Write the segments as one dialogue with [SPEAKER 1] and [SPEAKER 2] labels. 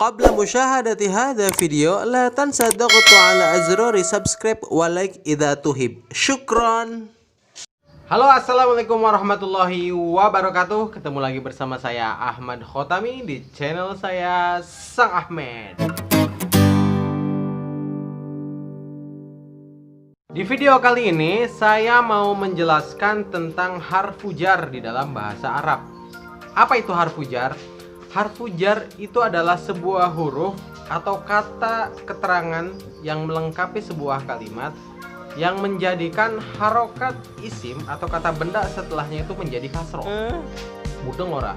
[SPEAKER 1] قبل مشاهدة هذا الفيديو لا تنسى الضغط على أزرار سبسكرايب ولايك إذا تحب. شكرا. Halo, assalamualaikum warahmatullahi wabarakatuh. Ketemu lagi bersama saya Ahmad Khotami di channel saya Sang Ahmed. Di video kali ini saya mau menjelaskan tentang harfu jar di dalam bahasa Arab. Apa itu harfu jar? Harfu jar itu adalah sebuah huruf atau kata keterangan yang melengkapi sebuah kalimat yang menjadikan harokat isim atau kata benda setelahnya itu menjadi kasroh. Mudeng ora?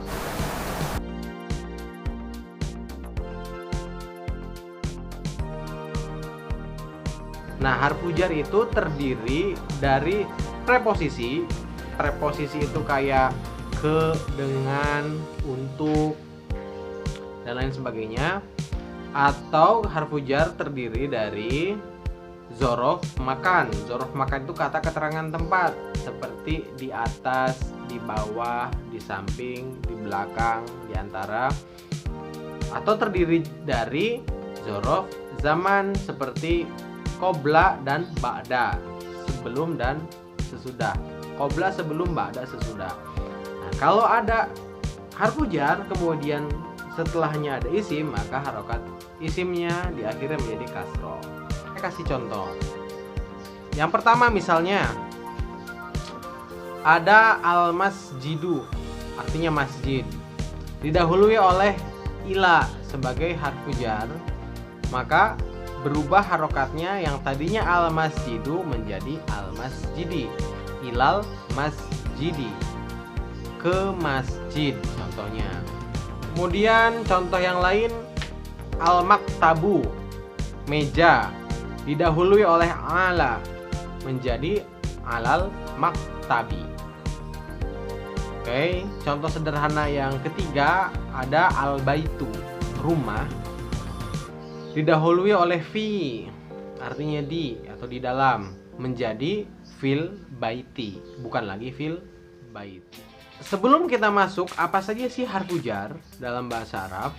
[SPEAKER 1] Nah, harfu jar itu terdiri dari preposisi. Preposisi itu kayak ke, dengan, untuk, dan lain sebagainya. Atau harfu jar terdiri dari zorof makan. Zorof makan itu kata keterangan tempat, seperti di atas, di bawah, di samping, di belakang, di antara. Atau terdiri dari zorof zaman, seperti qobla dan ba'da, sebelum dan sesudah. Qobla sebelum, ba'da sesudah. Nah, kalau ada harfu jar kemudian setelahnya ada isim, maka harokat isimnya di akhirnya menjadi kasroh. Saya kasih contoh. Yang pertama misalnya ada al-masjidu, artinya masjid, didahului oleh ila sebagai harfu jar, maka berubah harokatnya yang tadinya al-masjidu menjadi al-masjidi, ilal masjidi, ke masjid contohnya. Kemudian contoh yang lain, al-maktabu, meja, didahului oleh ala menjadi alal maktabi. Oke, contoh sederhana yang ketiga ada al-baitu, rumah, didahului oleh fi, artinya di atau di dalam, menjadi fil baiti, bukan lagi fil bait. Sebelum kita masuk apa saja sih harfu jar dalam bahasa Arab,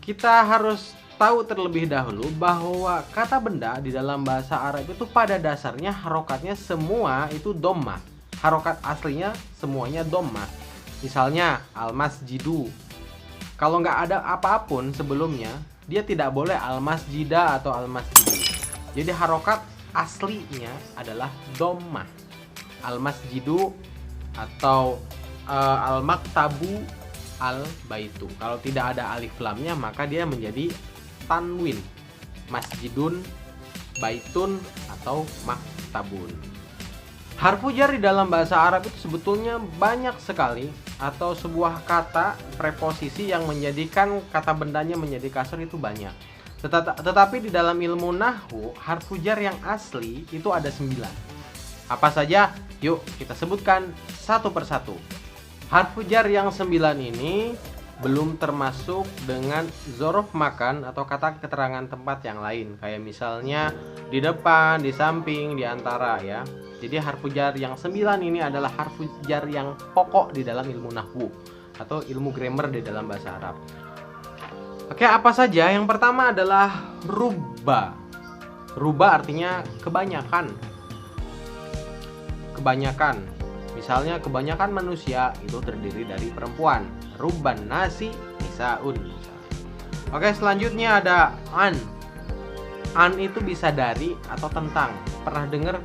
[SPEAKER 1] kita harus tahu terlebih dahulu bahwa kata benda di dalam bahasa Arab itu pada dasarnya harokatnya semua itu dhammah. Harokat aslinya semuanya dhammah. Misalnya al-masjidu, kalau nggak ada apapun sebelumnya, dia tidak boleh al-masjida atau al-masjidi. Jadi harokat aslinya adalah dhammah. Al-masjidu atau al-maktabu, al-baitu. Kalau tidak ada alif lamnya maka dia menjadi tanwin, masjidun, baitun, atau maktabun. Harfu jar di dalam bahasa Arab itu sebetulnya banyak sekali, atau sebuah kata preposisi yang menjadikan kata bendanya menjadi kasar itu banyak. Tetapi di dalam ilmu nahwu, harfu jar yang asli itu ada 9. Apa saja? Yuk kita sebutkan satu persatu. Harfu jar yang 9 ini belum termasuk dengan zorof makan atau kata keterangan tempat yang lain, kayak misalnya di depan, di samping, di antara ya. Jadi harfu jar yang 9 ini adalah harfu jar yang pokok di dalam ilmu nahwu atau ilmu grammar di dalam bahasa Arab. Oke, apa saja? Yang pertama adalah rubba. Rubba artinya kebanyakan. Kebanyakan. Misalnya kebanyakan manusia itu terdiri dari perempuan. Rubban nasi nisaun. Oke, selanjutnya ada an. An itu bisa dari atau tentang. Pernah dengar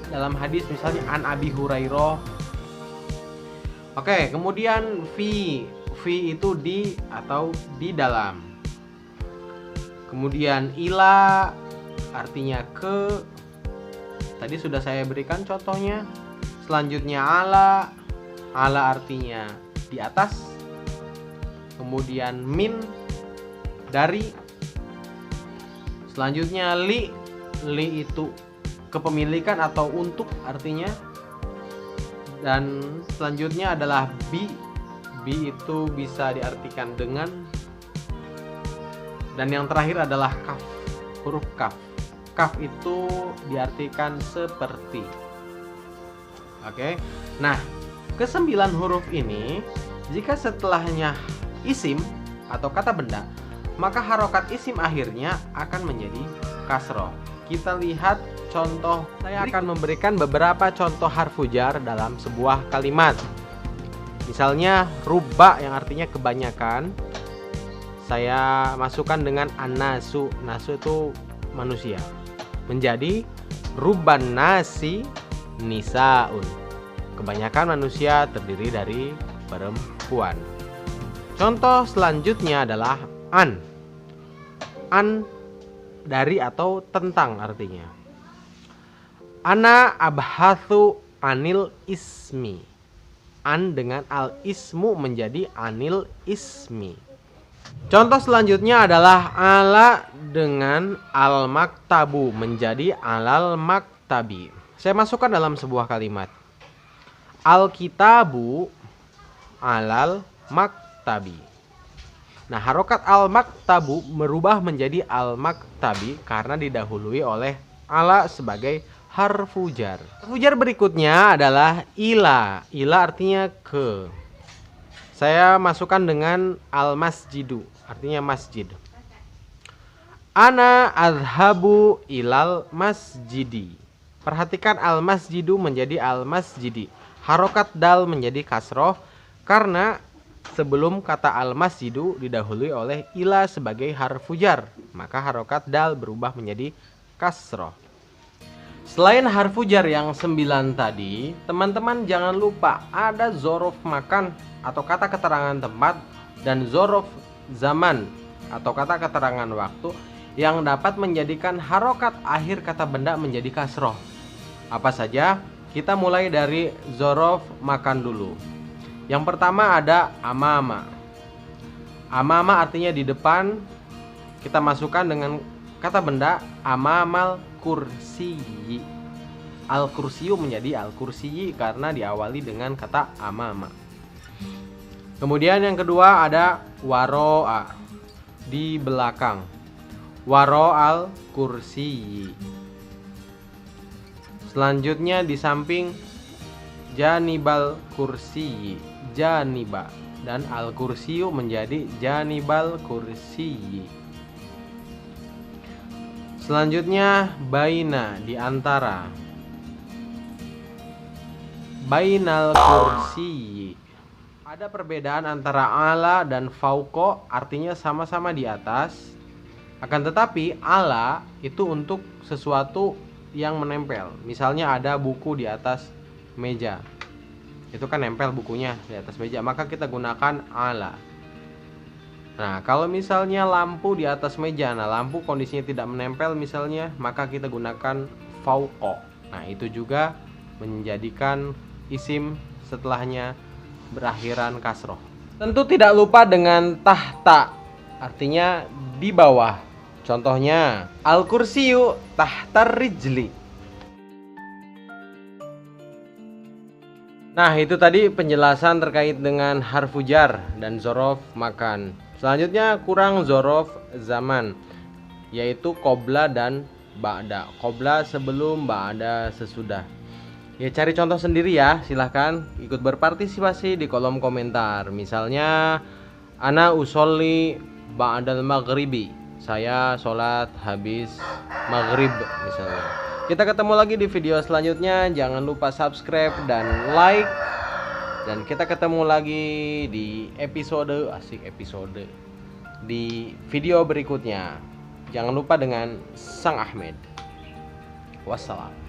[SPEAKER 1] dalam hadis misalnya an Abi Hurairah. Oke, kemudian fi. Fi itu di atau di dalam. Kemudian ila artinya ke. Tadi sudah saya berikan contohnya. Selanjutnya ala. Ala artinya di atas. Kemudian min, dari. Selanjutnya li. Li itu kepemilikan atau untuk artinya. Dan selanjutnya adalah bi. Bi itu bisa diartikan dengan. Dan yang terakhir adalah kaf, huruf kaf. Kaf itu diartikan seperti. Oke. Nah, ke-9 huruf ini jika setelahnya isim atau kata benda, maka harokat isim akhirnya akan menjadi kasroh. Kita lihat contoh. Saya akan memberikan beberapa contoh harfu jar dalam sebuah kalimat. Misalnya rubba yang artinya kebanyakan, saya masukkan dengan an-nasu. Nasu itu manusia. Menjadi rubban nasi nisaun. Kebanyakan manusia terdiri dari perempuan. Contoh selanjutnya adalah an. An dari atau tentang artinya. Ana abhathu anil ismi. An dengan al ismu menjadi anil ismi. Contoh selanjutnya adalah ala dengan al maktabu menjadi alal maktabi. Saya masukkan dalam sebuah kalimat. Al kitabu alal maktabi. Nah, harokat al maktabu merubah menjadi al maktabi karena didahului oleh ala sebagai harfu jar. Harfu jar berikutnya adalah ila. Ila artinya ke. Saya masukkan dengan al masjidu, artinya masjid. Ana adhabu ilal masjidi. Perhatikan al masjidu menjadi al masjidi. Harokat dal menjadi kasroh karena sebelum kata al-masjidu didahului oleh ila sebagai harfu jar, maka harokat dal berubah menjadi kasroh. Selain harfu jar yang 9 tadi, teman-teman jangan lupa ada zorof makan atau kata keterangan tempat dan zorof zaman atau kata keterangan waktu yang dapat menjadikan harokat akhir kata benda menjadi kasroh. Apa saja? Kita mulai dari zorof makan dulu. Yang pertama ada amama. Amama artinya di depan. Kita masukkan dengan kata benda amamal kursiyi. Al kursiyu menjadi al kursiyi karena diawali dengan kata amama. Kemudian yang kedua ada waro'a, di belakang. Waro al kursiyi. Selanjutnya di samping janibal kursiyi. Janiba dan al kursiyu menjadi janibal kursiyi. Selanjutnya baina, di antara. Bainal kursiyi. Ada perbedaan antara ala dan fauqo, artinya sama-sama di atas. Akan tetapi ala itu untuk sesuatu yang menempel. Misalnya ada buku di atas meja. Itu kan nempel bukunya di atas meja, maka kita gunakan ala. Nah, kalau misalnya lampu di atas meja, nah lampu kondisinya tidak menempel misalnya, maka kita gunakan fauqo. Nah, itu juga menjadikan isim setelahnya berakhiran kasroh. Tentu tidak lupa dengan tahta, artinya di bawah. Contohnya al-kursiyu tahtar rijli. Nah, itu tadi penjelasan terkait dengan harfu jar dan zorof makan. Selanjutnya kurang zorof zaman, yaitu qobla dan ba'da. Qobla sebelum, ba'da sesudah. Ya, cari contoh sendiri ya, silahkan ikut berpartisipasi di kolom komentar. Misalnya ana usolli ba'dal maghribi, saya sholat habis maghrib misalnya. Kita ketemu lagi di video selanjutnya. Jangan lupa subscribe dan like. Dan kita ketemu lagi di episode di video berikutnya. Jangan lupa dengan Sang Ahmed. Wassalam.